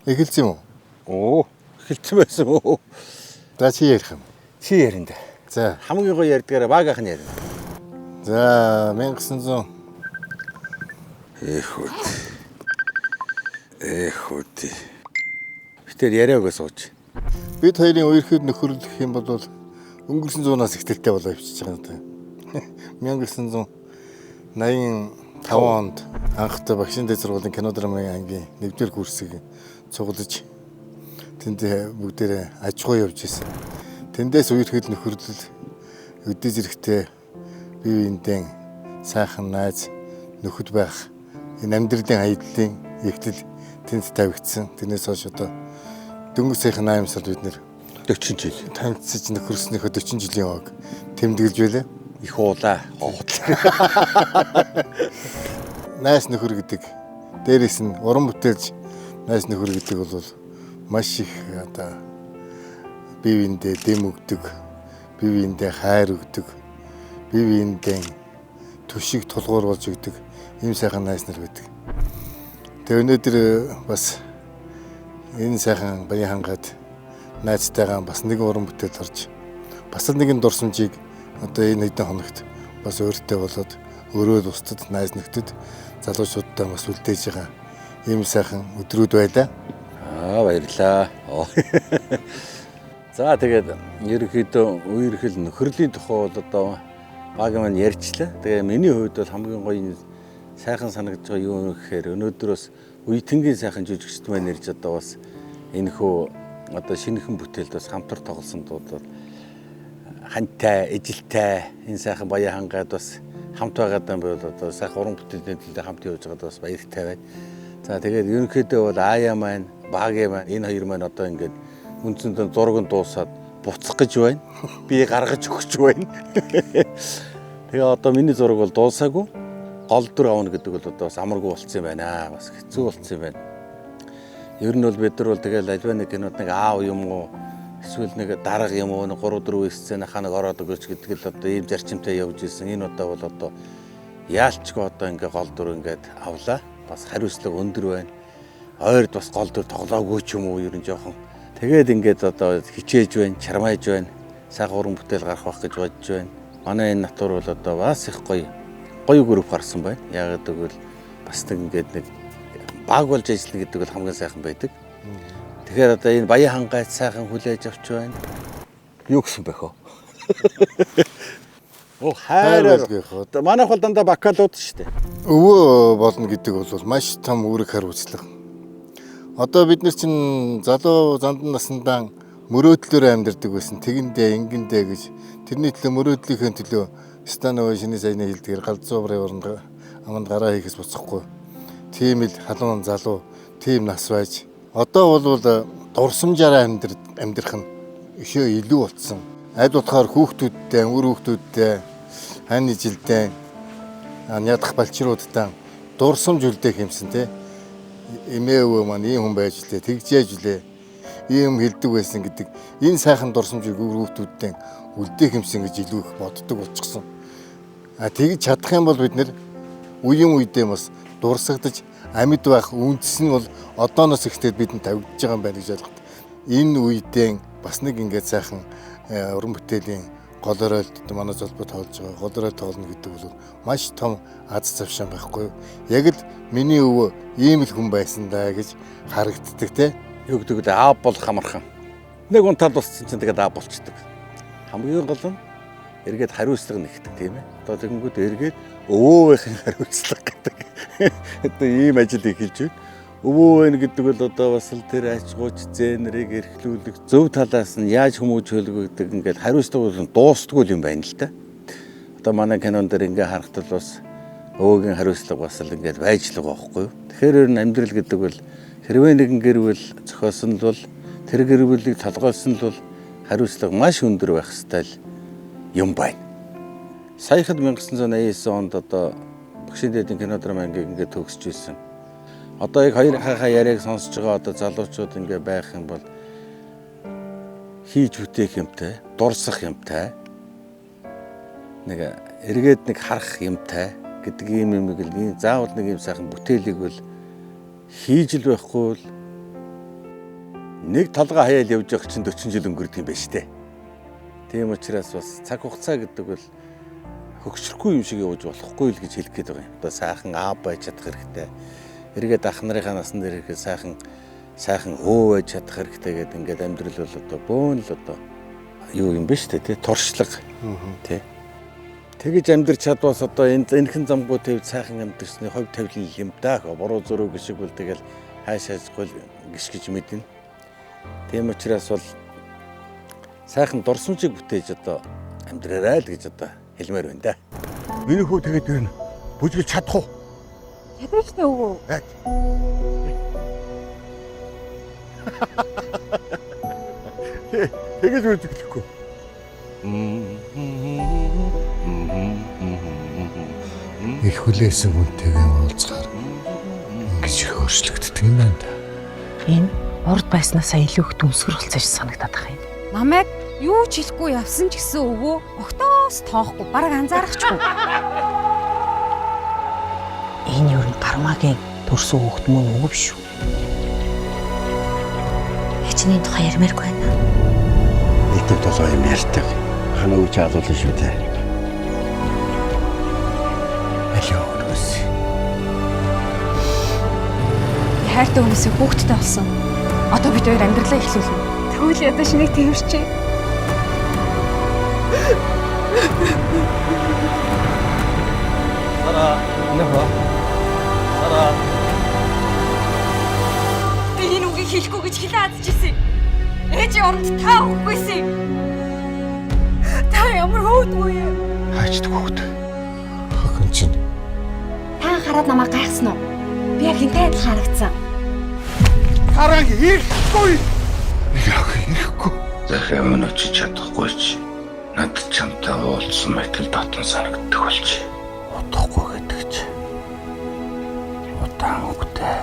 Эхэлсэн юм уу? Оо, эхэлсэн байсан уу? За чи ярих юм. Чи ярина да. За. Хамгийн гоё ярьдгаараа багийнх нь ярина. За 1900 Эхүүд. Битээр яриагаа сууж. бид хоёрын үерхэд нөхөрлөх юм бол өнгөрсөн зуунаас ихтэй болоо явчихж байгаа юм даа. 1985 онд анхтай багшийн дэд сургуулийн кино драмын ангийн 1-р курсыг цуглаж тэнд бүгдээрээ аж ахуй явж исэн. Тэндээс үерхэд нөхөрлөл өдөө зэрэгтэй бие биендээ сайхан найз нөхөд байх энэ амьдралын аядлалын эхлэл тэнд тавигдсан. Тэрнээс хойш одоо дөнгөж сайхан 8 сард бид нэр 40 жил танилцж нөхөрснөөхөө 40 жилийн хойг тэмдэглэж байлаа. их уулаа. Найс нөхөр гэдэг дээрээс нь уран бүтээлж найс нөхөр гэдэг бол маш их одоо бие биендээ дэм өгдөг, бие биендээ хайр өгдөг, бие биендээ төшиг тулгуур болж өгдөг ийм сайхан найс нар байдаг. Тэгээ өнөөдөр бас энэ сайхан баян хангаад найзтайгаа бас нэг уран бүтээл орж бас нэгэн дурсамжийг одоо энэ хэдэн хоногт бас өөртөө болоод өөрөө устдад найз нөхдөд залуучуудтай бас үлдээж байгаа ийм сайхан өдрүүд байлаа. Баярлаа. За тэгээд ерөнхийдөө үерхэл нөхөрлийн тухай бол одоо баг маань ярьчлаа. Тэгээ миний хувьд бол хамгийн гоё сайхан санагдж байгаа юу гэхээр өнөөдөр бас үеийнгийн сайхан жүжигчд маань ирж одоо бас энэ хөө одоо шинэхэн бүтээлд бас хамтар тоглосон дууд хантай, эжилтэй энэ сайхан баян хангаад бас хамт байгаад юм бол одоо сайхан уран бүтээлийн төлөө хамт явж байгаад бас баяртай байна. За тэгээд ерөнхийдөө бол Аяа маань, Багийн маань энэ хоёр маань одоо ингээд үндсэндээ зураг нь дуусаад буцах гэж байна. Би гаргаж өгч байна. Тэгээ одоо миний зураг бол дуусаагүй. Гол дүр авна гэдэг бол одоо бас амаргүй болцсон юм байна. Бас хэцүү болцсон юм байна. Ер нь бол бид нар бол тэгэл альва нэг кинод нэг аав юм уу эсвэл нэг дарга юм уу 3-4 сценахаа нэг ороод өгөөч гэдэг л одоо ийм зарчимтай явж исэн. Энэ удаа бол одоо яалчгүй одоо ингээ гол дүр ингээд авлаа. Бас хариуцлага өндөр байна. Ойрд бас гол дүр тоглоагүй ч юм уу ер нь жоохон. Тэгээд ингээд одоо хичээж байна, чармааж байна. Сайхан уран бүтээл гарах байх гэж бодож байна. Манай энэ натур бол одоо бас их гоё групп гарсан байна. Яг гэвэл бас нэг ингээд нэг баг болж ажиллана гэдэг бол хамгийн сайхан байдаг. Тэгэхээр одоо энэ баян хангайд сайхан хүлээж авч байна. Юу гэсэн бэ хөө? Оо хайраа. Манайх бол дандаа бакалууд шүү дээ. Өвөө болно гэдэг бол маш том үүрэг хариуцлага. Одоо бид нар чинь залуу зандан наснаа мөрөөдлөөр амьдардаг байсан. Тэгэндээ ингэндээ гэж тэрний төлөө мөрөөдлийнхээ төлөө станаа шинэ саяны хэлдгээр галзуурын аманд гараа хийхээс буцахгүй. Тийм л халуун залуу, тийм нас байж одоо бол дурсамжаараа амьдрах нь ихээ илүү болсон. Аль болохоор хүүхдүүдтэй, өр хүүхдүүдтэй, хань ижилтэй, ядах балчруудтай дурсамж үлдээх юмсан те. Эмээ өвөө маань ийм хүн байж лээ, тэгжээж лээ. Ийм хэлдэг байсан гэдэг энэ сайхан дурсамжийг өр хүүхдүүдтэй үлдээх юмсан гэж илүү их боддог болчихсон. Тэгж чадах юм бол бид нэр үеийн үедээ бас дурсагдаж амьд байх үндэс нь бол одооноос ихтэй бидэнд тавигдж байгаа юм байна гэж ойлгоход. Энэ үедээ бас нэг ингээд сайхан уран бүтээлийн гол оройлт манай золбоо тоолж байгаа. Гол оройл тоолно гэдэг бол маш том аз завшаан байхгүй юу? Яг л миний өвөө ийм л хүн байсан даа гэж харагддаг те. Юу гэдэг вэ? Аав болох амархан. Нэг унтаад босцсон чинь тэгээд аав болчдөг. Хамгийн гол нь эргээд хариуцлага нэгдэг тийм ээ. Одоо тэгэнгүүт эргээд өвөөгийнх хариуцлага гэдэг. Одоо ийм ажил эхэлж байна. Өвөө байна гэдэг бол одоо бас л тэр аж гууч зээнэрийг эрхлүүлэх зөв талаас нь яаж хүмүүж хөлгөгдөг ингээд хариуцлага дуустдаггүй юм байна л да. Одоо манай кинон дээр ингээ харахад бас өвөөгийн хариуцлага бас л ингээд байж л байгаа байхгүй юу. Тэгэхээр ер нь амьдрал гэдэг бол хэрвээ нэгэн гэр бүл зохиосон л бол тэр гэр бүлийг толгойлсон л бол хариуцлага маш өндөр байх ёстой юм байна. Саяхад 1989 онд одоо Багшийн дэдийн кино драмын ангийг ингээд төгсөж ирсэн. Одоо яг хоёр хахаа яриаг сонсож байгаа одоо залуучууд ингээ байх юм бол хийж бүтээх юмтай, дурсах юмтай, нэг эргээд нэг харах юмтай гэдэг ийм юмыг л заавал нэг юм сайхан бүтээлийг бол хийж л байхгүй л нэг толгой хаяал явж явах чинь 40 жил өнгөрдөг юм байна штэ. Тийм учраас бас цаг хугацаа гэдэг бол хөгжрөхгүй юм шиг явж болохгүй л гэж хэлэх гээд байгаа юм. Одоо сайхан аав байж чадах хэрэгтэй. Эргээд ах нарынхаа насан дээр ирэхэд сайхан өө байж чадах хэрэгтэй гэдэг ингээд амьдрал бол одоо бөөн л одоо юу юм бэ штэ тий туршлага тий. Тэгэж амьдрч чадвас одоо энэхэн замгуу тавьж сайхан амьдрсны хувь тавилан юм даа. Буруу зураг гişиг бол тэгэл хаашаажгүй гიშгэж мэднэ. Тийм учраас бол сайхан дурсамжийг бүтээж одоо амьдраарай л гэж одоо хэлмээр байна да. Миний хүү тэгээд ирнэ. Бүжгэлж чадах уу? Чадна ч төвөө. Тэгэж үзэхгүй. Их хүлээсэн хүнтэйгээ уулзахаар ингэж их өөрчлөгддөг юм байна да. Энэ урд байснасаа илүү их дүнсгэрүүлцэж санагдаад байгаа юм. Намайг юу ч хэлэхгүй явсан ч гэсэн өвөө огтоос тоохгүй бараг анзаарахгүй. Энэ юу н гармаагийн төрсөн хүүхд мөн үгүй биш үү? Хичнээн тухай ярмааргүй байна. Нийтэд толгой юм ярьдаг. Ханаа үуч хаалуулна шүү дээ. Алиос. Хайртай хүмүүсээ хүүхдтэй болсон. Одоо бид хоёр амьдралаа эхлүүлнэ. Тэгвэл ядаж шинийг тэмэрчээ. Сара, нөхөө. Сара. Би энэ үгийг хэлэхгүй гэж хэлээ азчихсан. Ээжийн оронд та өгөхгүйсэн. Та ямар хөөдгүй юм? Хайчдаг хөвгт. Хохин чинь Та хараад намайг гайхсан уу? Би яг хинтэй адилхан харагдсан. Хараг ирэхгүй. яг ирэхгүй. Захиа минь очиж чадахгүй ч над чамтай уулзсан мэтэл дотн санагддаг болчих. Удахгүй гэдэг чи. Удаан үгтэй.